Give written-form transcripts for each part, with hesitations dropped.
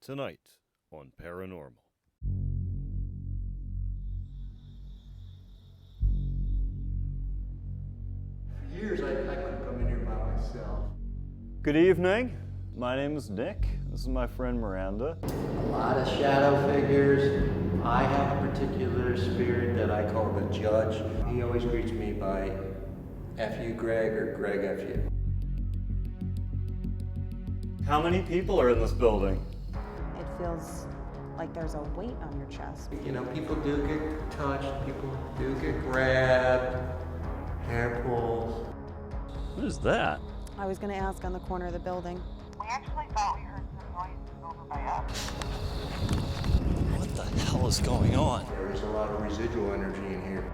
Tonight on Paranormal. For years, I couldn't come in here by myself. Good evening. My name is Nick. This is my friend Miranda. A lot of shadow figures. I have a particular spirit that I call the Judge. He always greets me by F you Greg or Greg F you. How many people are in this building? It feels like there's a weight on your chest. You know, people do get touched, people do get grabbed, hair pulls. What is that? I was going to ask on the corner of the building. We actually thought we heard some noises over by us. What the hell is going on? There is a lot of residual energy in here.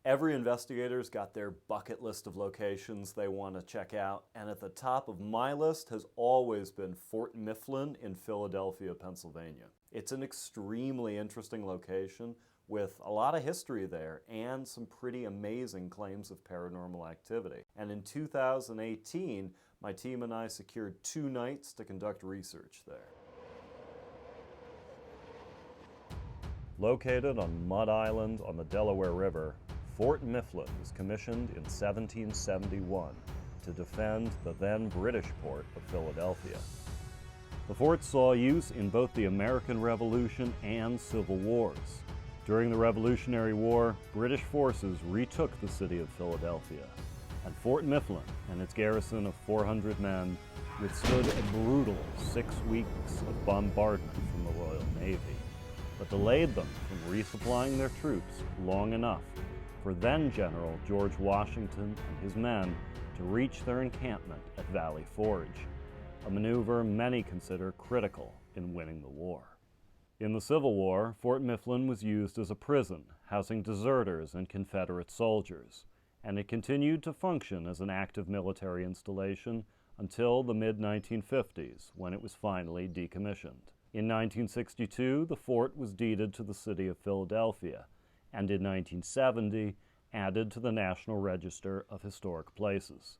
Every investigator's got their bucket list of locations they want to check out, and at the top of my list has always been Fort Mifflin in Philadelphia, Pennsylvania. It's an extremely interesting location with a lot of history there and some pretty amazing claims of paranormal activity. And in 2018, my team and I secured 2 nights to conduct research there. Located on Mud Island on the Delaware River, Fort Mifflin was commissioned in 1771 to defend the then British port of Philadelphia. The fort saw use in both the American Revolution and Civil Wars. During the Revolutionary War, British forces retook the city of Philadelphia, and Fort Mifflin and its garrison of 400 men withstood a brutal 6 weeks of bombardment from the Royal Navy, but delayed them from resupplying their troops long enough for then General George Washington and his men to reach their encampment at Valley Forge, a maneuver many consider critical in winning the war. In the Civil War, Fort Mifflin was used as a prison, housing deserters and Confederate soldiers, and it continued to function as an active military installation until the mid-1950s, when it was finally decommissioned. In 1962, the fort was deeded to the city of Philadelphia, and in 1970, added to the National Register of Historic Places.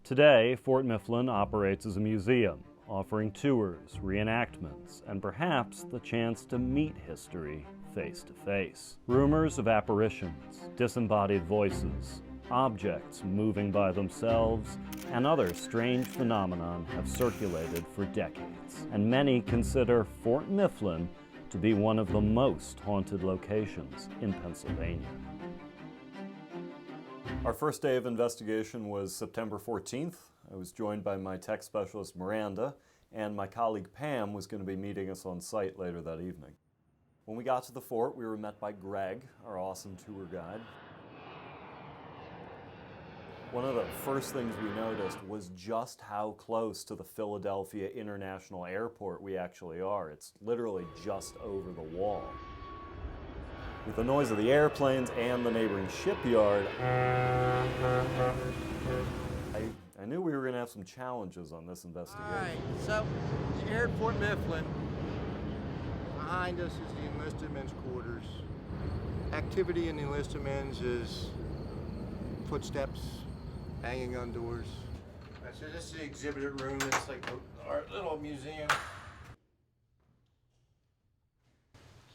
Today, Fort Mifflin operates as a museum, offering tours, reenactments, and perhaps the chance to meet history face to face. Rumors of apparitions, disembodied voices, objects moving by themselves, and other strange phenomenon have circulated for decades, and many consider Fort Mifflin to be one of the most haunted locations in Pennsylvania. Our first day of investigation was September 14th. I was joined by my tech specialist Miranda, and my colleague Pam was going to be meeting us on site later that evening. When we got to the fort, we were met by Greg, our awesome tour guide. One of the first things we noticed was just how close to the Philadelphia International Airport we actually are. It's literally just over the wall. With the noise of the airplanes and the neighboring shipyard, I knew we were going to have some challenges on this investigation. All right, so here at Fort Mifflin, behind us is the enlisted men's quarters. Activity in the enlisted men's is footsteps, hanging on doors. So this is the exhibit room. It's like our little museum.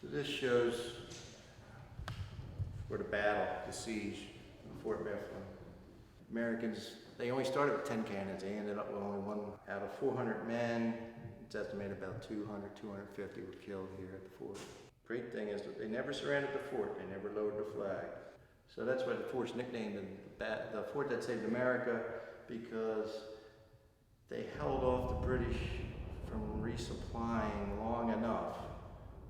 So this shows for the battle, the siege of Fort Mifflin. Americans, they only started with 10 cannons. They ended up with only 1 out of 400 men. It's estimated about 200, 250 were killed here at the fort. Great thing is that they never surrendered the fort. They never lowered the flag. So that's why the fort's nicknamed the Fort That Saved America, because they held off the British from resupplying long enough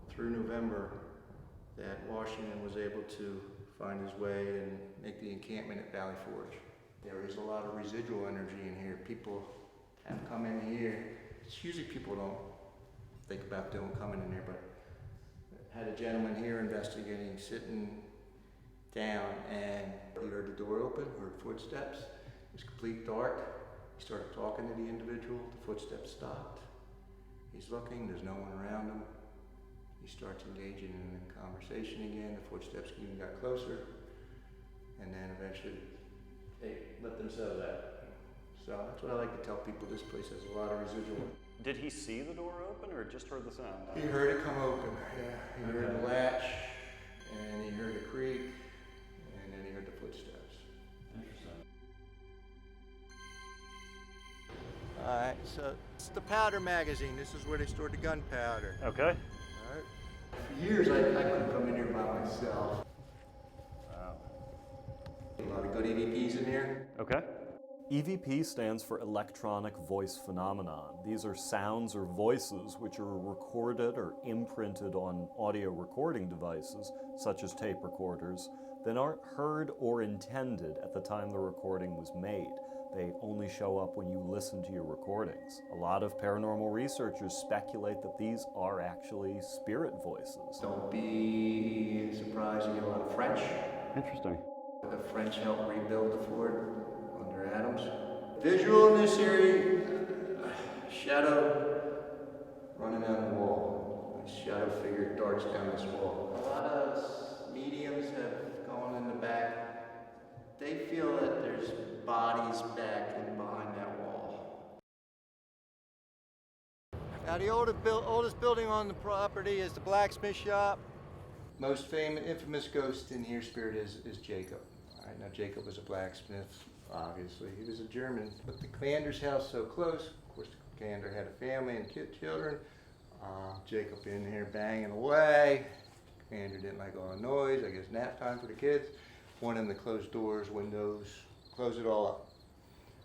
through November that Washington was able to find his way and make the encampment at Valley Forge. There is a lot of residual energy in here. People have come in here. It's usually people don't think about coming in here, but I had a gentleman here investigating, sitting down, and he heard the door open, heard footsteps. It was complete dark. He started talking to the individual. The footsteps stopped. He's looking, there's no one around him. He starts engaging in a conversation again. The footsteps even got closer. And then eventually they let themselves out. So that's what I like to tell people. This place has a lot of residual. Did he see the door open or just heard the sound? He heard it come open, yeah. He heard the latch, and he heard the creak, and then he heard the footsteps. Interesting. All right, so it's the powder magazine. This is where they stored the gunpowder. Okay. All right. For years, I couldn't come in here by myself. Wow. A lot of good EVPs in here. Okay. EVP stands for Electronic Voice Phenomenon. These are sounds or voices which are recorded or imprinted on audio recording devices, such as tape recorders, that aren't heard or intended at the time the recording was made. They only show up when you listen to your recordings. A lot of paranormal researchers speculate that these are actually spirit voices. Don't be surprised you get a lot of French. Interesting. The French helped rebuild the fort under Adams. Visual in this area, shadow running down the wall. A shadow figure darts down this wall. A lot of mediums have gone in the back. They feel that there's bodies back and behind that wall. Now the oldest building on the property is the Blacksmith shop. Most famous, infamous ghost in here, spirit is Jacob. All right, now Jacob was a blacksmith, obviously. He was a German, but the commander's house so close. Of course, the commander had a family and children. Jacob in here banging away. The commander didn't like all the noise. I guess nap time for the kids. Wanted him to close doors, windows, close it all up.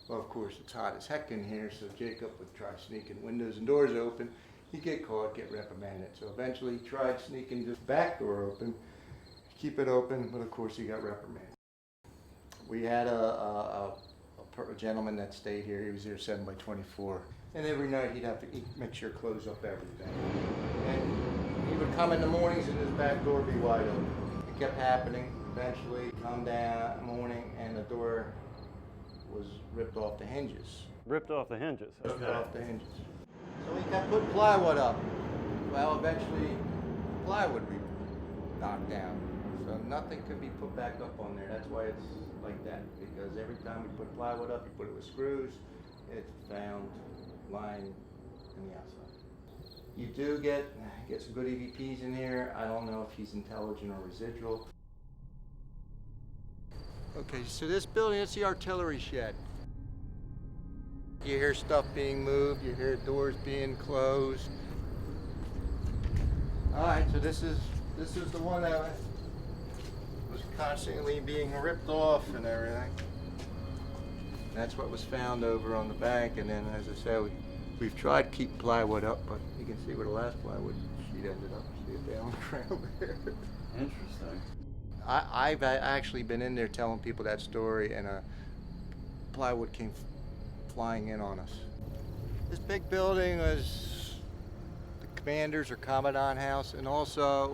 Well, of course, it's hot as heck in here, so Jacob would try sneaking windows and doors open. He'd get caught, get reprimanded. So eventually he tried sneaking the back door open, keep it open, but of course he got reprimanded. We had a gentleman that stayed here. He was here 7 by 24. And every night he'd have to make sure close up everything. And he would come in the mornings and his back door would be wide open. It kept happening. Eventually, come down in the morning and the door was ripped off the hinges. Ripped off the hinges. Ripped off the hinges. So he kept putting plywood up. Well, eventually, plywood would be knocked down. So nothing could be put back up on there. That's why it's like that. Because every time we put plywood up, you put it with screws, it's found lying in the outside. You do get some good EVPs in here. I don't know if he's intelligent or residual. Okay, so this building, it's the artillery shed. You hear stuff being moved, you hear doors being closed. All right, so this is the one that was constantly being ripped off and everything. That's what was found over on the bank, and then, as I said, we've tried to keep plywood up, but you can see where the last plywood sheet ended up. See it down on the ground there. Interesting. I've actually been in there telling people that story, and plywood came flying in on us. This big building was the commander's or commandant house, and also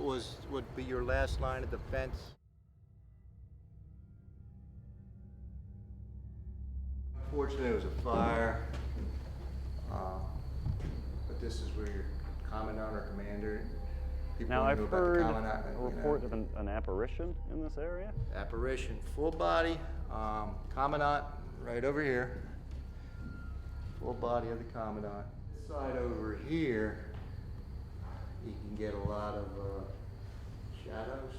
would be your last line of defense. Unfortunately, it was a fire, but this is where your commandant or commander. Now, I've heard a report of an apparition in this area. Apparition, full body, commandant right over here. Full body of the commandant. This side over here, you can get a lot of shadows.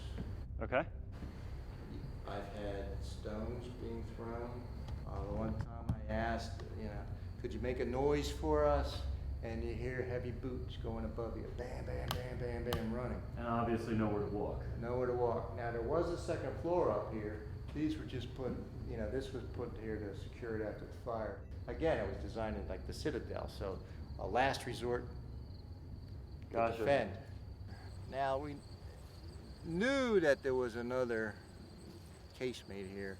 Okay. I've had stones being thrown. The one time I asked, could you make a noise for us? and you hear heavy boots going above you. Bam, bam, bam, bam, bam, running. And obviously nowhere to walk. Nowhere to walk. Now there was a second floor up here. These were just put, this was put here to secure it after the fire. Again, it was designed like the Citadel, so a last resort to Gotcha. defend. Now we knew that there was another casemate here,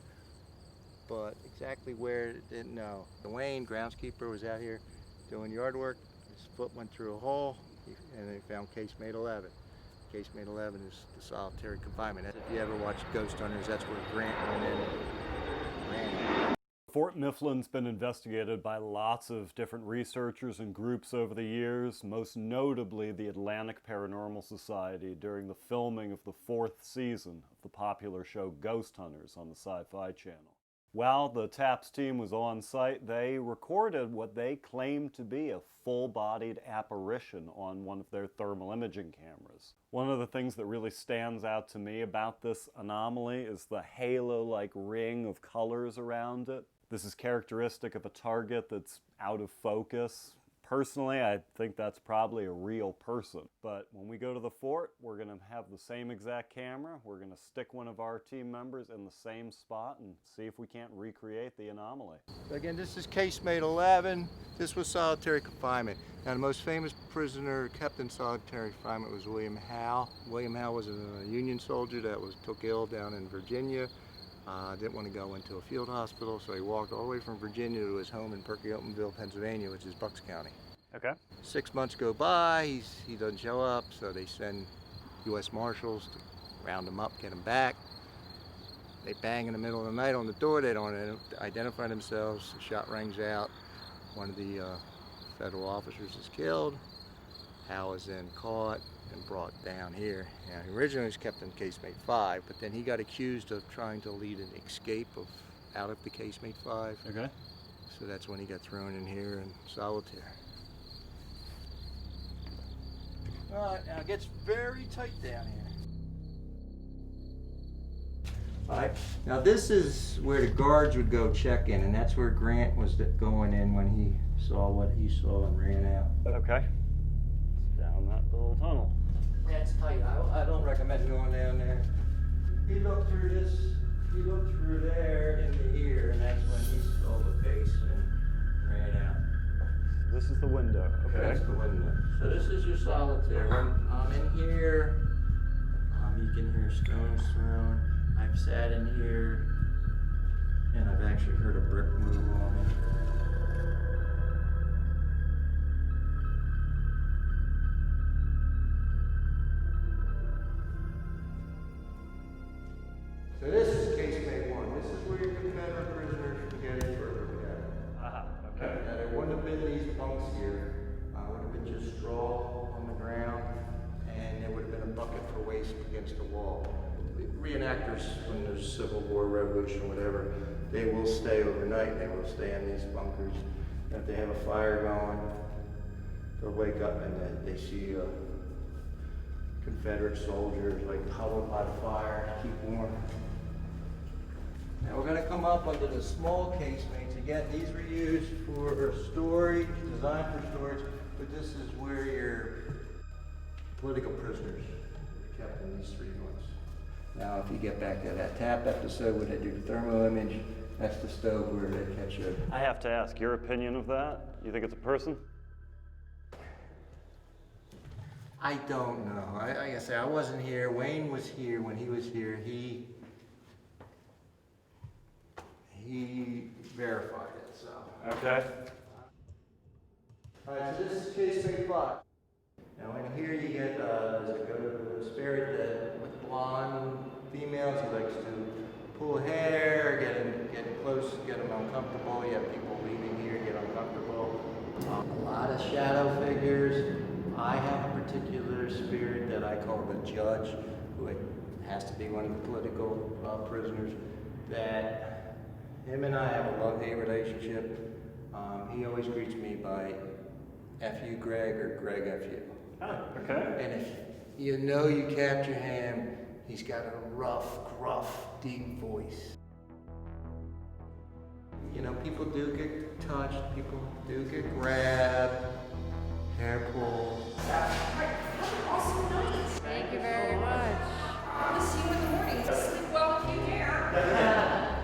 but exactly where, didn't know. Wayne, groundskeeper, was out here doing yard work. His foot went through a hole, and they found casemate 11. Casemate 11 is the solitary confinement. If you ever watched Ghost Hunters, that's where Grant went in and ran. Fort Mifflin's been investigated by lots of different researchers and groups over the years, most notably the Atlantic Paranormal Society during the filming of the 4th season of the popular show Ghost Hunters on the Sci-Fi Channel. While the TAPS team was on site, they recorded what they claimed to be a full-bodied apparition on one of their thermal imaging cameras. One of the things that really stands out to me about this anomaly is the halo-like ring of colors around it. This is characteristic of a target that's out of focus. Personally, I think that's probably a real person. But when we go to the fort, we're going to have the same exact camera. We're going to stick one of our team members in the same spot and see if we can't recreate the anomaly. Again, this is casemate 11. This was solitary confinement. Now, the most famous prisoner kept in solitary confinement was William Howe. William Howe was a Union soldier that was took ill down in Virginia. Didn't want to go into a field hospital, so he walked all the way from Virginia to his home in Perkiopenville, Pennsylvania, which is Bucks County. Okay. 6 months go by, he doesn't show up, so they send U.S. Marshals to round him up, get him back. They bang in the middle of the night on the door, they don't identify themselves, the shot rings out, one of the federal officers is killed. Hal is then caught and brought down here. Now, he originally was kept in casemate 5, but then he got accused of trying to lead an escape out of the casemate 5. Okay. So that's when he got thrown in here in solitaire. All right, now it gets very tight down here. All right, now this is where the guards would go check in, and that's where Grant was going in when he saw what he saw and ran out. Okay. Down that little tunnel. That's tight. I don't recommend going down there. He looked through this, he looked through there into here, and that's when he saw the face and ran out. This is the window. Okay. That's the window. So this is your solitaire. When I'm in here, you can hear stones thrown. I've sat in here, and I've actually heard a brick move on me. So this is casemate 1. This is where your Confederate prisoners can get in further together. Okay. Now there wouldn't have been these bunks here. It would have been just straw on the ground, and there would have been a bucket for waste against the wall. The reenactors, when there's Civil War, Revolution, whatever, they will stay overnight. They will stay in these bunkers. And if they have a fire going, they'll wake up and they see Confederate soldiers like huddled by the fire to keep warm. Now we're going to come up under the small casemates. Again, these were used for storage, designed for storage, but this is where your political prisoners were kept in these 3 months. Now, if you get back to that TAP episode where they do the thermal image, that's the stove where they catch you. I have to ask, your opinion of that? You think it's a person? I don't know. Like I said, I wasn't here. Wayne was here when he was here. He verified it, so. Okay. All right, so this is casemate 5. Now in here you get a spirit with blonde females. He likes to pull hair, get close, get them uncomfortable. You have people leaving here, get uncomfortable. A lot of shadow figures. I have a particular spirit that I call the judge, who has to be one of the political prisoners, that him and I have a love-hate relationship. He always greets me by F.U. Greg or Greg F.U. Oh, okay. And if you know you capture him, he's got a rough, gruff, deep voice. You know, people do get touched, people do get grabbed, Hair pull. Thank you very much. I'll see you in the morning. Sleep well if you dare.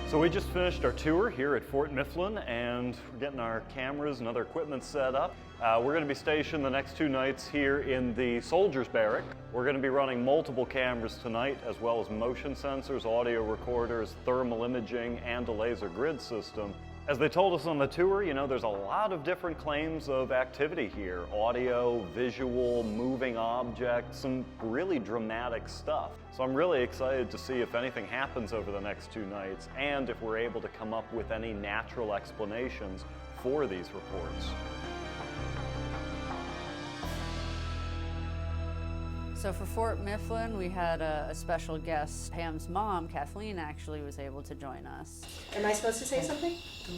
So we just finished our tour here at Fort Mifflin, and we're getting our cameras and other equipment set up. We're going to be stationed the next 2 nights here in the Soldiers Barrack. We're going to be running multiple cameras tonight, as well as motion sensors, audio recorders, thermal imaging, and a laser grid system. As they told us on the tour, you know, there's a lot of different claims of activity here. Audio, visual, moving objects, some really dramatic stuff. So I'm really excited to see if anything happens over the next 2 nights, and if we're able to come up with any natural explanations for these reports. So for Fort Mifflin, we had a special guest. Pam's mom, Kathleen, actually was able to join us. Am I supposed to say something?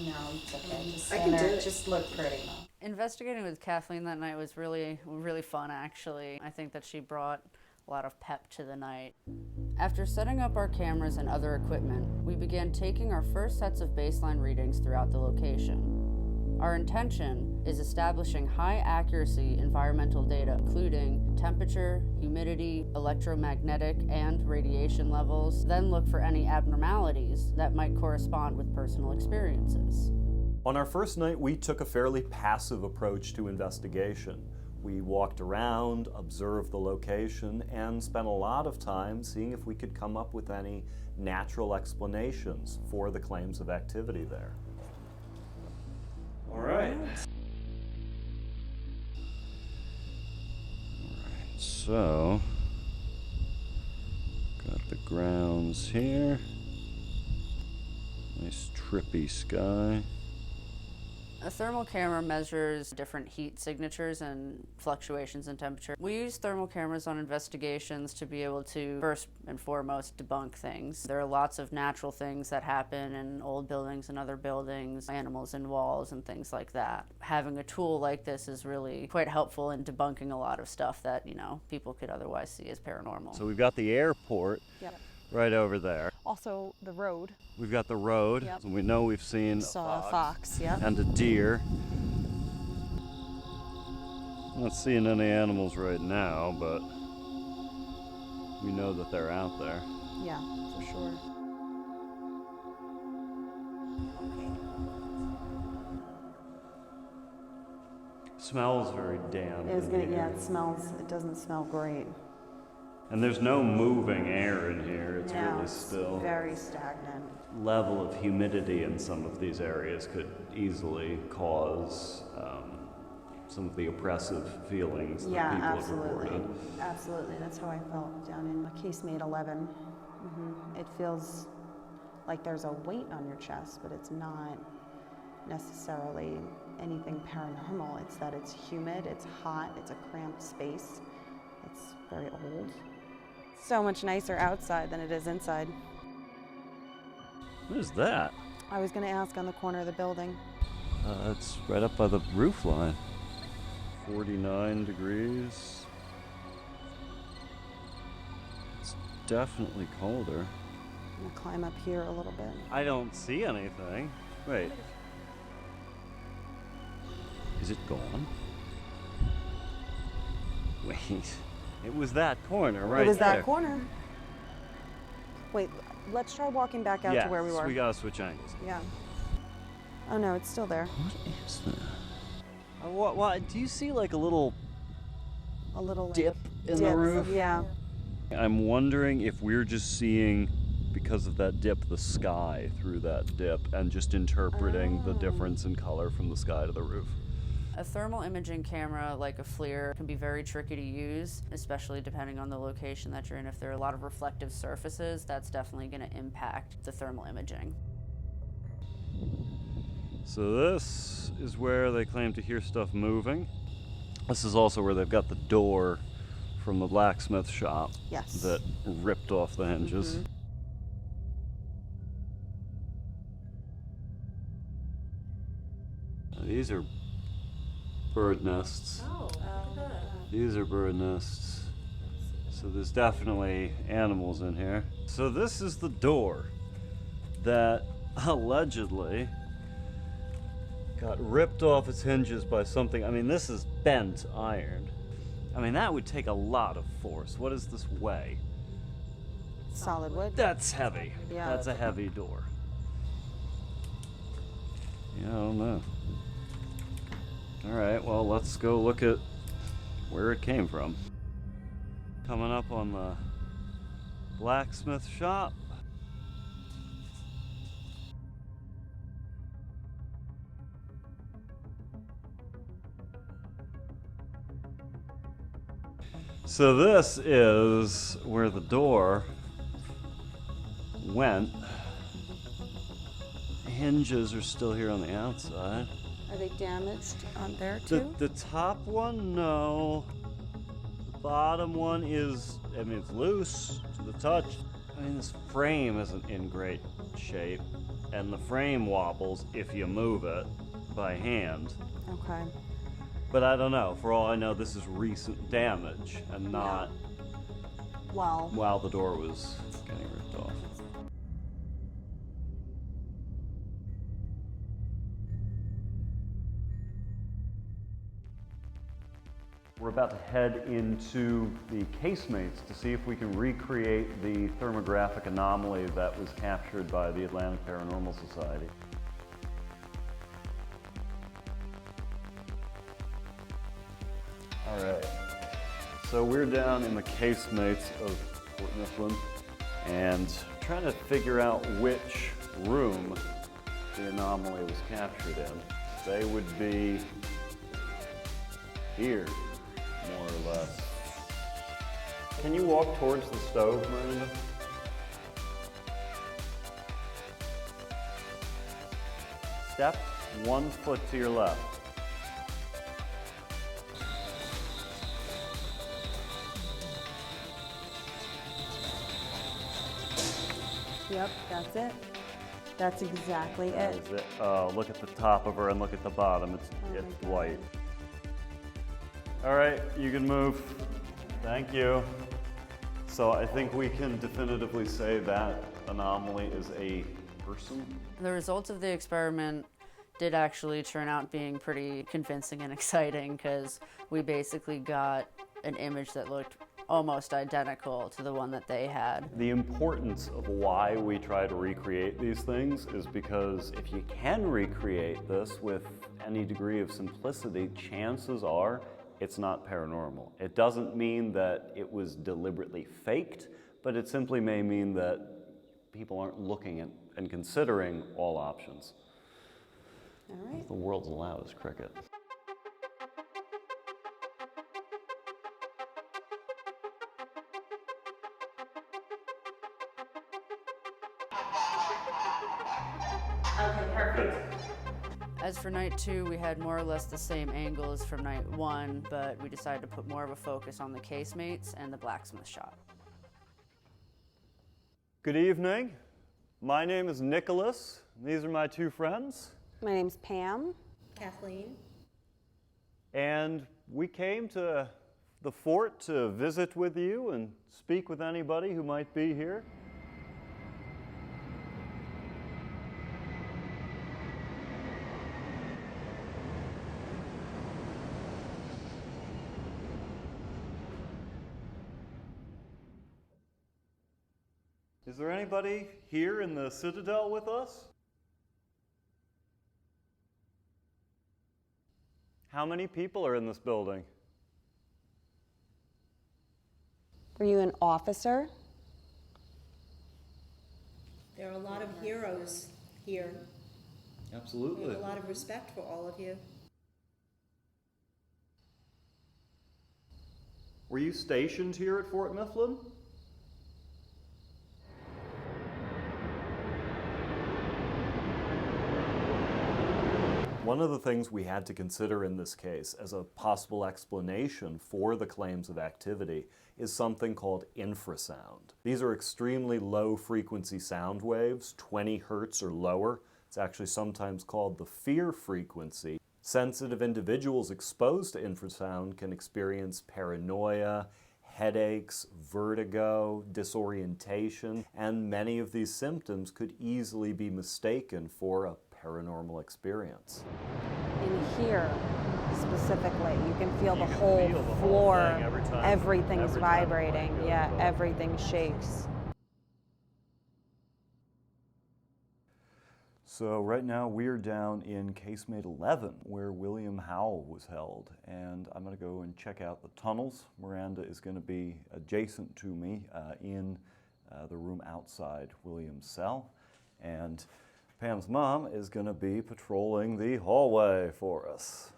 No, it's okay. Just I can stand do there. it. Just look pretty. Investigating with Kathleen that night was really fun, actually. I think that she brought a lot of pep to the night. After setting up our cameras and other equipment, we began taking our first sets of baseline readings throughout the location. Our intention is establishing high accuracy environmental data, including temperature, humidity, electromagnetic, and radiation levels, then look for any abnormalities that might correspond with personal experiences. On our first night, we took a fairly passive approach to investigation. We walked around, observed the location, and spent a lot of time seeing if we could come up with any natural explanations for the claims of activity there. All right. So, got the grounds here. Nice trippy sky. A thermal camera measures different heat signatures and fluctuations in temperature. We use thermal cameras on investigations to be able to, first and foremost, debunk things. There are lots of natural things that happen in old buildings and other buildings, animals in walls and things like that. Having a tool like this is really quite helpful in debunking a lot of stuff that, you know, people could otherwise see as paranormal. So we've got the airport right over there. Also the road. We've got the road, Yep. and we know we've seen Saw a fox, yep. and a deer. Not seeing any animals right now, but we know that they're out there. Yeah, for sure. Smells very damp. It doesn't smell great. And there's no moving air in here, it's No, really it's still. very stagnant. Level of humidity in some of these areas could easily cause some of the oppressive feelings that Yeah, people absolutely. have reported. Absolutely. That's how I felt down in Casemate 11. It feels like there's a weight on your chest, but it's not necessarily anything paranormal. It's that it's humid, it's hot, it's a cramped space. It's very old. So much nicer outside than it is inside. What is that? I was going to ask on the corner of the building. It's right up by the roof line. 49 degrees. It's definitely colder. I'm going to climb up here a little bit. I don't see anything. Wait. Is it gone? Wait. It was that corner right there. It was that corner. Wait, let's try walking back out to where we were. We gotta switch angles. Yeah. Oh no, it's still there. What is that? What? Do you see like a little A little dip in the dips, roof? Yeah. I'm wondering if we're just seeing, because of that dip, the sky through that dip and just interpreting the difference in color from the sky to the roof. A thermal imaging camera like a FLIR can be very tricky to use, especially depending on the location that you're in. If there are a lot of reflective surfaces, that's definitely going to impact the thermal imaging. So this is where they claim to hear stuff moving. This is also where they've got the door from the blacksmith shop Yes. that ripped off the hinges. These are bird nests. Oh, look at that. These are bird nests. So there's definitely animals in here. So this is the door that allegedly got ripped off its hinges by something. I mean, this is bent iron. I mean, that would take a lot of force. What does this weigh? Solid wood. That's heavy. Yeah. That's a heavy door. Yeah, I don't know. All right, well, let's go look at where it came from. Coming up on the blacksmith shop. So this is where the door went. Hinges are still here on the outside. Are they damaged on there too? The top one, no. The bottom one is, I mean, it's loose to the touch. I mean, this frame isn't in great shape, and the frame wobbles if you move it by hand. Okay. But I don't know. For all I know, this is recent damage and not Well, while the door was getting ripped off. We're about to head into the Casemates to see if we can recreate the thermographic anomaly that was captured by the Atlantic Paranormal Society. All right, so we're down in the Casemates of Fort Mifflin and trying to figure out which room the anomaly was captured in. They would be here, more or less. Can you walk towards the stove, Miranda? Step 1 foot to your left. yep, that's it. That's exactly That it. is it. Look at the top of her and look at the bottom. It's my God. white. All right, you can move. Thank you. So I think we can definitively say that anomaly is a person. The results of the experiment did actually turn out being pretty convincing and exciting because we basically got an image that looked almost identical to the one that they had. The importance of why we try to recreate these things is because if you can recreate this with any degree of simplicity, chances are it's not paranormal. It doesn't mean that it was deliberately faked, but it simply may mean that people aren't looking at and considering all options. All right. The world's loudest cricket. Okay, perfect. As for night 2, we had more or less the same angles from night 1, but we decided to put more of a focus on the casemates and the blacksmith shop. Good evening. My name is Nicholas. These are my two friends. My name's Pam. Kathleen. And we came to the fort to visit with you and speak with anybody who might be here. Is there anybody here in the Citadel with us? How many people are in this building? Are you an officer? There are a lot of heroes here. We Absolutely. have a lot of respect for all of you. Were you stationed here at Fort Mifflin? One of the things we had to consider in this case as a possible explanation for the claims of activity is something called infrasound. These are extremely low frequency sound waves, 20 hertz or lower. It's actually sometimes called the fear frequency. Sensitive individuals exposed to infrasound can experience paranoia, headaches, vertigo, disorientation, and many of these symptoms could easily be mistaken for a paranormal experience. In here, specifically, you can feel You the can whole feel the whole floor. thing every time- Everything's every time the light vibrating. goes Yeah, up. everything shakes. So right now we're down in Casemate 11, where William Howell was held, and I'm going to go and check out the tunnels. Miranda is going to be adjacent to me in the room outside William's cell, and Pam's mom is going to be patrolling the hallway for us.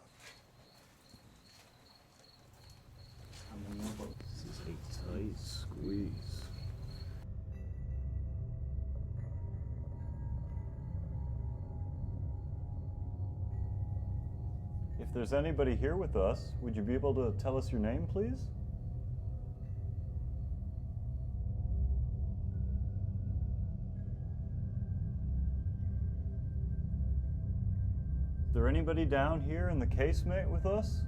This is a tight squeeze. If there's anybody here with us, would you be able to tell us your name, please? Is there anybody down here in the casemate with us?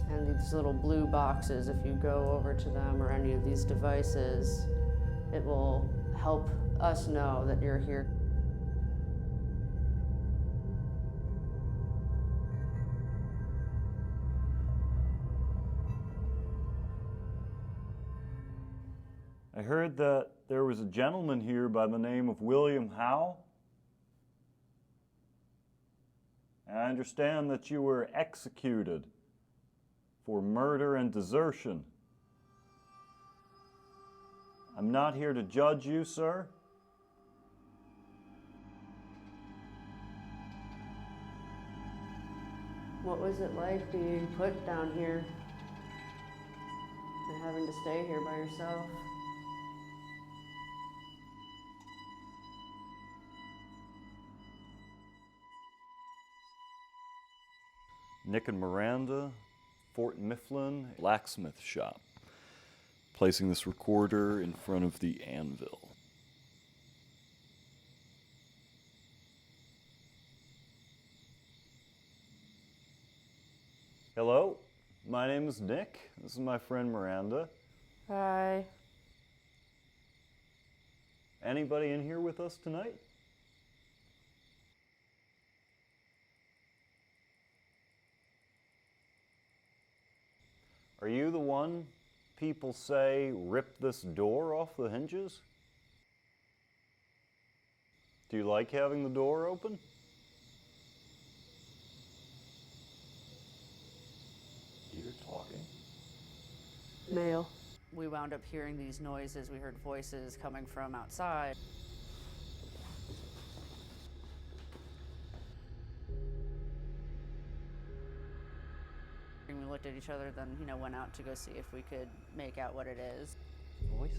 And these little blue boxes, if you go over to them or any of these devices, it will help us know that you're here. I heard that there was a gentleman here by the name of William Howe. And I understand that you were executed for murder and desertion. I'm not here to judge you, sir. What was it like being put down here and having to stay here by yourself? Nick and Miranda, Fort Mifflin, Blacksmith shop. Placing this recorder in front of the anvil. Hello, my name is Nick. This is my friend Miranda. Hi. Anybody in here with us tonight? Are you the one people say ripped this door off the hinges? Do you like having the door open? You're talking. Male. We wound up hearing these noises. We heard voices coming from outside. And we looked at each other, then, went out to go see if we could make out what it is. Voices.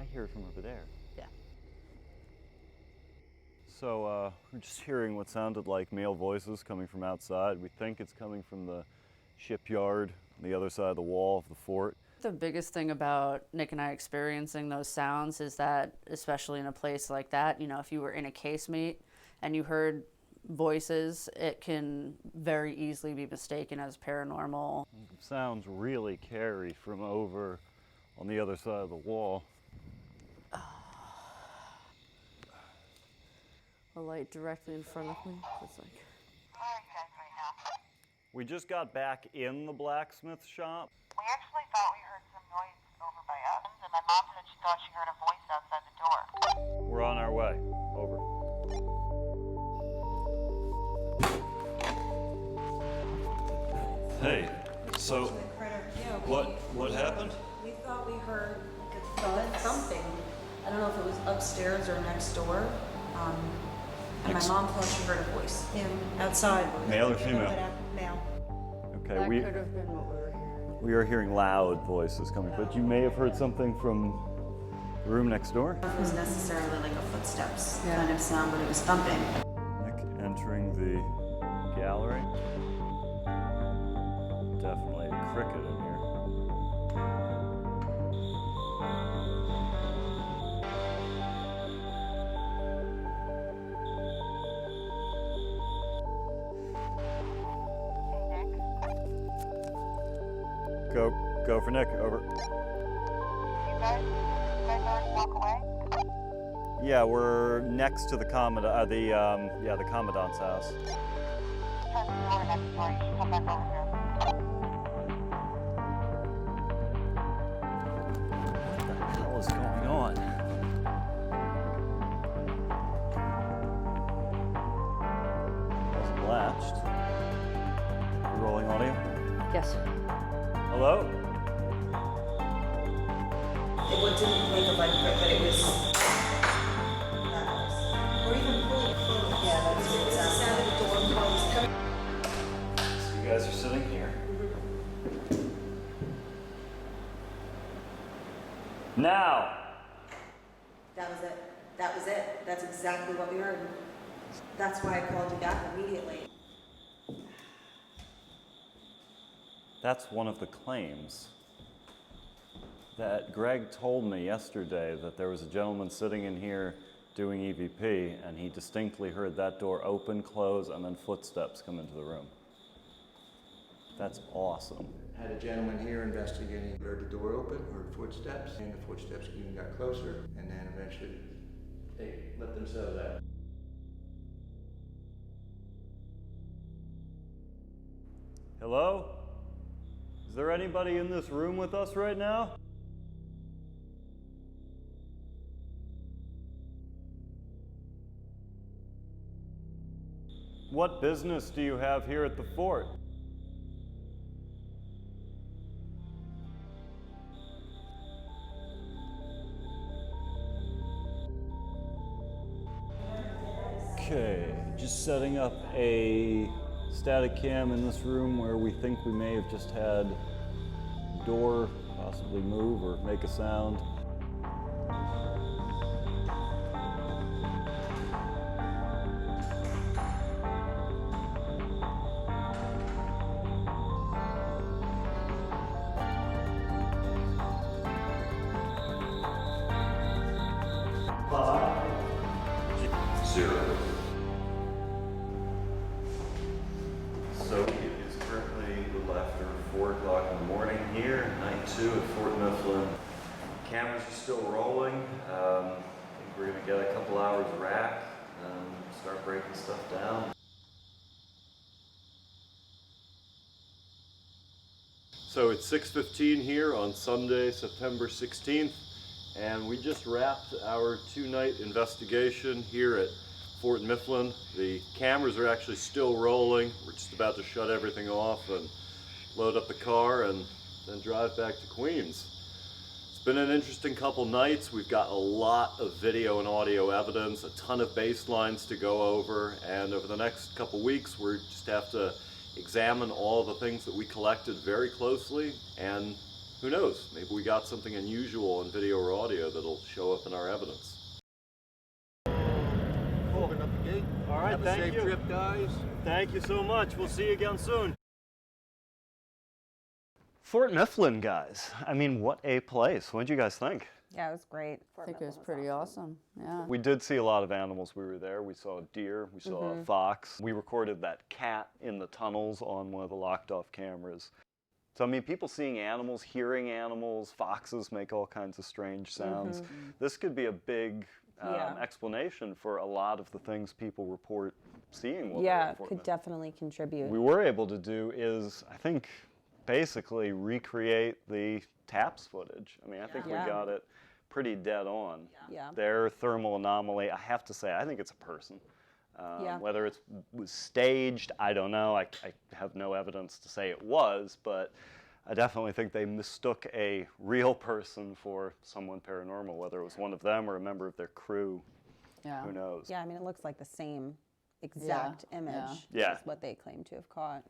I hear it from over there. Yeah. So we're just hearing what sounded like male voices coming from outside. We think it's coming from the shipyard on the other side of the wall of the fort. The biggest thing about Nick and I experiencing those sounds is that, especially in a place like that, if you were in a casemate and you heard voices, it can very easily be mistaken as paranormal. Sounds really carry from over on the other side of the wall. A light directly in front of me. It's like... Where are you guys right now? We just got back in the blacksmith shop. We actually thought we heard some noise over by us, and my mom said she thought she heard a voice outside the door. We're on our way. Over. Hey, so what happened? We thought we heard like a thud, something. I don't know if it was upstairs or next door. And my mom thought she heard a voice. Yeah, outside. Male or female? Male. Okay, That could have been what we were hearing. we are hearing loud voices coming, but you may have heard something from the room next door. It was necessarily like a footsteps kind of sound, but it was thumping. Nick entering the gallery. Definitely a cricket in here. Go for Nick, over. guys? Did you guys already walk away? Yeah, we're next to the commandant. The commandant's house. Turn the door next door. You should come back over here. What the hell is going on? It's latched. You rolling audio? Yes. Hello? It didn't make a light quick, but it was that noise. Or even pulling it closed. Yeah, that's it. It's the sound of the door closed. So you guys are sitting here. Now! That was it. That was it. That's exactly what we heard. That's why I called you back immediately. That's one of the claims that Greg told me yesterday, that there was a gentleman sitting in here doing EVP, and he distinctly heard that door open, close, and then footsteps come into the room. That's awesome. Had a gentleman here investigating, heard the door open, heard footsteps, and the footsteps even got closer, and then eventually they let themselves out. Hello? Is there anybody in this room with us right now? What business do you have here at the fort? Okay, just setting up a static cam in this room where we think we may have just had a door possibly move or make a sound. So it is currently a little after 4 o'clock in the morning here, night 2 at Fort Mifflin. Cameras are still rolling. I think we're going to get a couple hours rack and start breaking stuff down. So it's 6:15 here on Sunday, September 16th, and we just wrapped our 2-night investigation here at Fort Mifflin. The cameras are actually still rolling. We're just about to shut everything off and load up the car and then drive back to Queens. It's been an interesting couple nights. We've got a lot of video and audio evidence, a ton of baselines to go over, and over the next couple weeks we just have to examine all the things that we collected very closely, and who knows, maybe we got something unusual in video or audio that'll show up in our evidence. Open up the gate. All right, Have thank a safe you. trip, guys. Thank you so much. We'll see you again soon. Fort Mifflin, guys. I mean, what a place. What did you guys think? Yeah, it was great. I think it was pretty awesome. Yeah. We did see a lot of animals. We were there. We saw a deer. We saw a fox. We recorded that cat in the tunnels on one of the locked off cameras. So, I mean, people seeing animals, hearing animals, foxes make all kinds of strange sounds. This could be a big explanation for a lot of the things people report seeing while they're Yeah, in Fort could Mifflin. definitely contribute. We were able to do is, I think, basically recreate the taps footage. I mean, I think we got it pretty dead on. Yeah. Their thermal anomaly, I have to say, I think it's a person. Whether it was staged, I don't know. I have no evidence to say it was, but I definitely think they mistook a real person for someone paranormal, whether it was one of them or a member of their crew. Yeah. Who knows? Yeah, I mean, it looks like the same exact image. Yeah. Which is what they claim to have caught.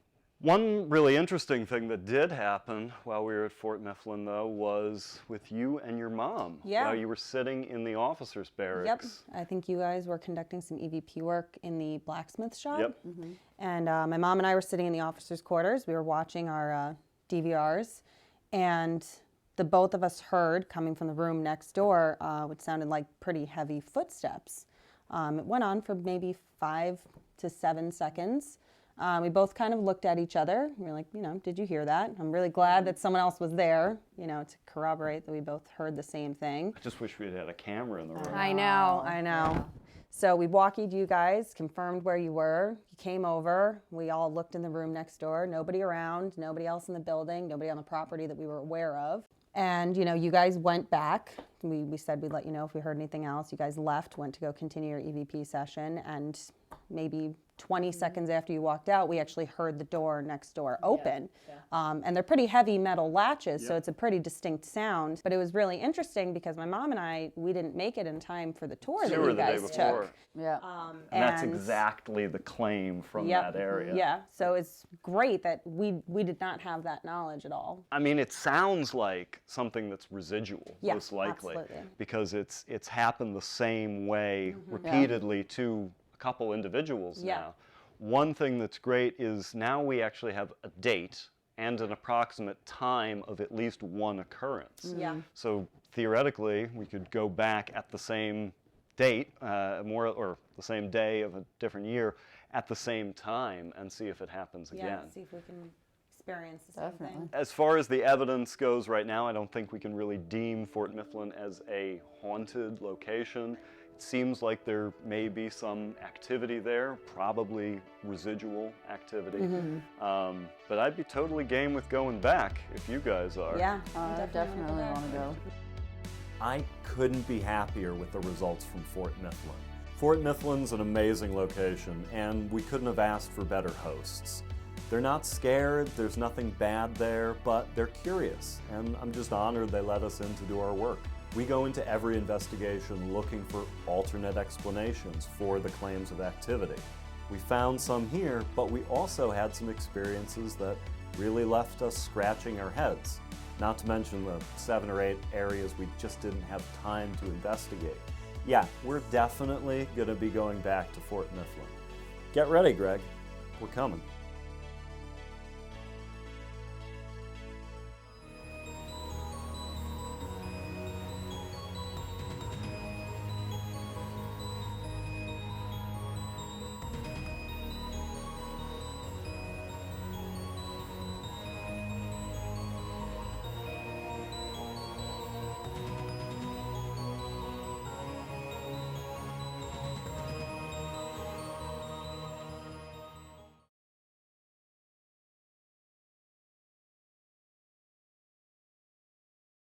One really interesting thing that did happen while we were at Fort Mifflin, though, was with you and your mom. Yeah. While you were sitting in the officers' barracks. Yep. I think you guys were conducting some EVP work in the Blacksmith shop. Yep. And my mom and I were sitting in the officers' quarters. We were watching our DVRs, and the both of us heard, coming from the room next door, what sounded like pretty heavy footsteps. It went on for maybe 5 to 7 seconds. We both kind of looked at each other. We were like, did you hear that? I'm really glad that someone else was there, to corroborate that we both heard the same thing. I just wish we had a camera in the room. I know. Yeah. So we walkied you guys, confirmed where you were. You came over. We all looked in the room next door. Nobody around, nobody else in the building, nobody on the property that we were aware of. And, you guys went back. We said we'd let you know if we heard anything else. You guys left, went to go continue your EVP session, and maybe 20 seconds after you walked out, we actually heard the door next door open. And they're pretty heavy metal latches, so it's a pretty distinct sound. But it was really interesting because my mom and I, we didn't make it in time for the tour that you guys took. Yeah. And that's exactly the claim from that area. Yeah, so it's great that we did not have that knowledge at all. I mean, it sounds like something that's residual, most likely, absolutely. because it's happened the same way repeatedly to a couple individuals now. One thing that's great is now we actually have a date and an approximate time of at least one occurrence. So theoretically, we could go back at the same date, or the same day of a different year, at the same time and see if it happens again. See if we can experience the same thing. As far as the evidence goes right now, I don't think we can really deem Fort Mifflin as a haunted location. It seems like there may be some activity there, probably residual activity. But I'd be totally game with going back if you guys are. Yeah, I definitely want to go. I couldn't be happier with the results from Fort Mifflin. Fort Mifflin's an amazing location, and we couldn't have asked for better hosts. They're not scared, there's nothing bad there, but they're curious, and I'm just honored they let us in to do our work. We go into every investigation looking for alternate explanations for the claims of activity. We found some here, but we also had some experiences that really left us scratching our heads. Not to mention the 7 or 8 areas we just didn't have time to investigate. Yeah, we're definitely going to be going back to Fort Mifflin. Get ready, Greg. We're coming.